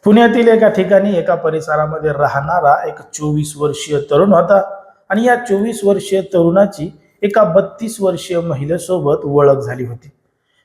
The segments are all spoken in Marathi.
पुण्यातील एका ठिकाणी एका परिसरामध्ये राहणारा एक 24 वर्षीय तरुण होता आणि या 24 वर्षीय तरुणाची एका 32 वर्षीय महिलेसोबत ओळख झाली होती.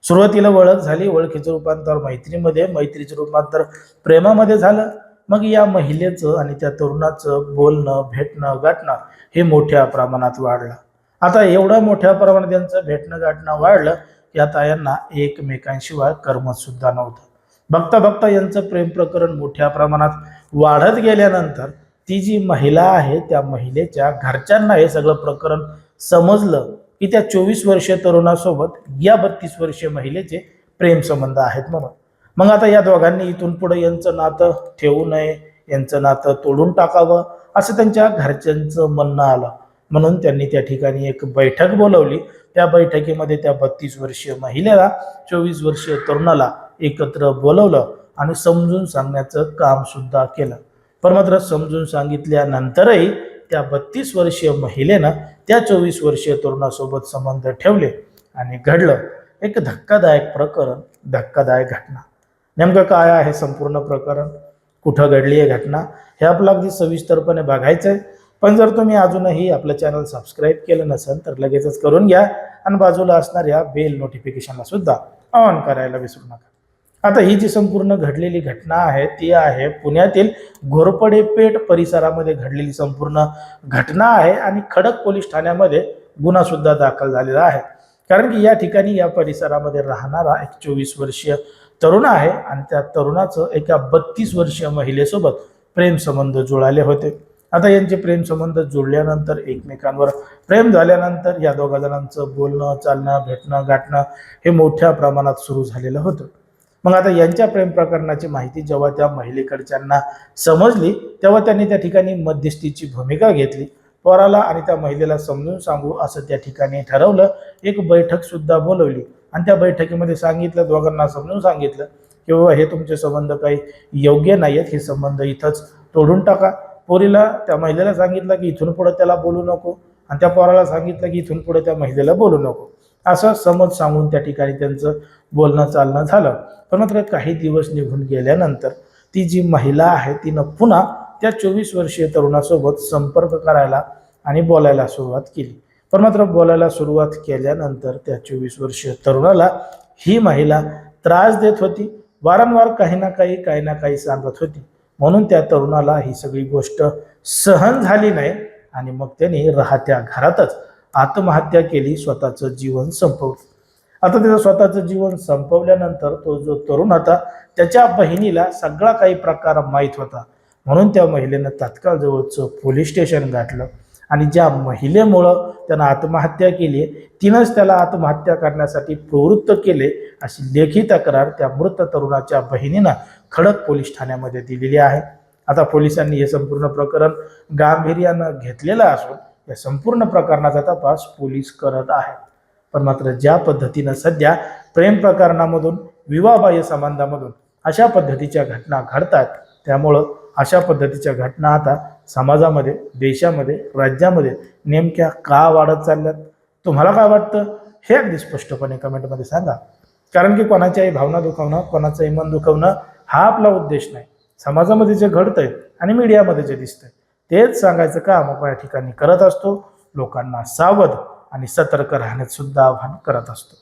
सुरुवातीला ओळख झाली, ओळखीचं रूपांतर मैत्रीमध्ये, मैत्रीचं रूपांतर प्रेमामध्ये झालं. मग या महिलेचं आणि त्या तरुणाचं बोलणं, भेटणं, गाठणं हे मोठ्या प्रमाणात वाढलं. आता एवढं मोठ्या प्रमाणात त्यांचं भेटणं गाठणं वाढलं की आता यांना एकमेकांशिवाय करमत सुद्धा नव्हतं. बघता बघता यांचं प्रेम प्रकरण मोठ्या प्रमाणात वाढत गेल्यानंतर ती जी महिला आहे त्या महिलेच्या घरच्यांना हे सगळं प्रकरण समजलं की त्या 24 वर्षीय तरुणासोबत या 32 वर्षीय महिलेचे प्रेम संबंध आहेत म्हणून. मग आता या दोघांनी इथून पुढे यांचं नातं ठेवू नये, यांचं नातं तोडून टाकावं असं त्यांच्या घरच्यांचं म्हणणं आलं. म्हणून त्यांनी त्या ठिकाणी एक बैठक बोलवली. त्या बैठकीमध्ये त्या 32 वर्षीय महिलेला 24 वर्षीय तरुणाला एकत्र बोलवलं आणि समजून सांगण्याचं काम सुद्धा केलं. पण मात्र समजून सांगितल्यानंतरही त्या 32 वर्षीय महिलेनं त्या 24 वर्षीय तरुणासोबत संबंध ठेवले आणि घडलं एक धक्कादायक प्रकरण, धक्कादायक घटना. नेमकं काय आहे संपूर्ण प्रकरण, कुठं घडली आहे घटना, हे आपलं अगदी सविस्तरपणे बघायचं आहे. पण जर तुम्ही अजूनही आपलं चॅनल सबस्क्राईब केलं नसेल तर लगेचच करून घ्या आणि बाजूला असणाऱ्या बेल नोटिफिकेशनला सुद्धा ऑन करायला विसरू नका. आता ही जी संपूर्ण घडलेली घटना आहे ती आहे पुण्यातील घोरपडे पेठ परिसरामध्ये घडलेली संपूर्ण घटना आहे आणि खडक पोलीस ठाण्यामध्ये गुन्हा सुद्धा दाखल झालेला आहे. कारण की या ठिकाणी या परिसरामध्ये राहणारा एक 24 वर्षीय तरुण आहे आणि त्या तरुणाचं एका 32 वर्षीय महिलेसोबत प्रेम संबंध जुळाले होते. आता यांचे प्रेम संबंध जुळल्यानंतर, एकमेकांवर प्रेम झाल्यानंतर या दोघा जणांचं बोलणं, चालणं, भेटणं, गाठणं हे मोठ्या प्रमाणात सुरू झालेलं होतं. मग आता यांच्या प्रेम प्रकरणाची माहिती जेव्हा त्या महिलेकडच्यांना समजली तेव्हा त्यांनी त्या ठिकाणी मध्यस्थीची भूमिका घेतली. पोराला आणि त्या महिलेला समजून सांगू असं त्या ठिकाणी ठरवलं. एक बैठक सुद्धा बोलवली आणि त्या बैठकीमध्ये सांगितलं, दोघांना समजून सांगितलं की बाबा हे तुमचे संबंध काही योग्य नाही आहेत, हे संबंध इथंच तोडून टाका. पोरीला, त्या महिलेला सांगितलं की इथून पुढे त्याला बोलू नको आणि त्या पोराला सांगितलं की इथून पुढे त्या महिलेला बोलू नको. असं समज सांगून त्या ठिकाणी त्यांचं बोलणं चालणं झालं. पण मात्र काही दिवस निघून गेल्यानंतर ती जी महिला आहे तिनं पुन्हा त्या 24 वर्षीय तरुणासोबत संपर्क करायला आणि बोलायला सुरुवात केली. पण मात्र बोलायला सुरुवात केल्यानंतर त्या 24 वर्षीय तरुणाला ही महिला त्रास देत होती. वारंवार काही ना काही सांगत होती. म्हणून त्या तरुणाला ही सगळी गोष्ट सहन झाली नाही आणि मग त्यांनी राहत्या घरातच आत्महत्या केली, स्वतःचं जीवन संपवलं. आता त्याचं स्वतःचं जीवन संपवल्यानंतर तो जो तरुण होता त्याच्या बहिणीला सगळा काही प्रकार माहीत होता. म्हणून त्या महिलेनं तात्काळ जवळचं पोलीस स्टेशन गाठलं आणि ज्या महिलेमुळं त्यानं आत्महत्या केली तिनंच त्याला आत्महत्या करण्यासाठी प्रवृत्त केले अशी लेखी तक्रार त्या मृत तरुणाच्या बहिणीनं खडक पोलीस ठाण्यामध्ये दिलेली आहे. आता पोलिसांनी हे संपूर्ण प्रकरण गांभीर्यानं घेतलेलं असून या संपूर्ण प्रकरणाचा तपास पोलीस करत आहेत. पण मात्र ज्या पद्धतीनं सध्या प्रेम प्रकरणामधून, विवाहबाह्य संबंधामधून अशा पद्धतीच्या घटना घडतात, त्यामुळं अशा पद्धतीच्या घटना आता समाजामध्ये, देशामध्ये, राज्यामध्ये नेमक्या का वाढत चालल्यात? तुम्हाला काय वाटतं हे अगदी स्पष्टपणे कमेंटमध्ये सांगा. कारण की कोणाच्याही भावना दुखावणं, कोणाचंही मन दुखवणं हा आपला उद्देश नाही. समाजामध्ये जे घडतंय आणि मीडियामध्ये जे दिसतंय तेच सांगायचं काम आपण या ठिकाणी करत असतो. लोकांना सावध आणि सतर्क राहण्याचं सुद्धा आवाहन करत असतो.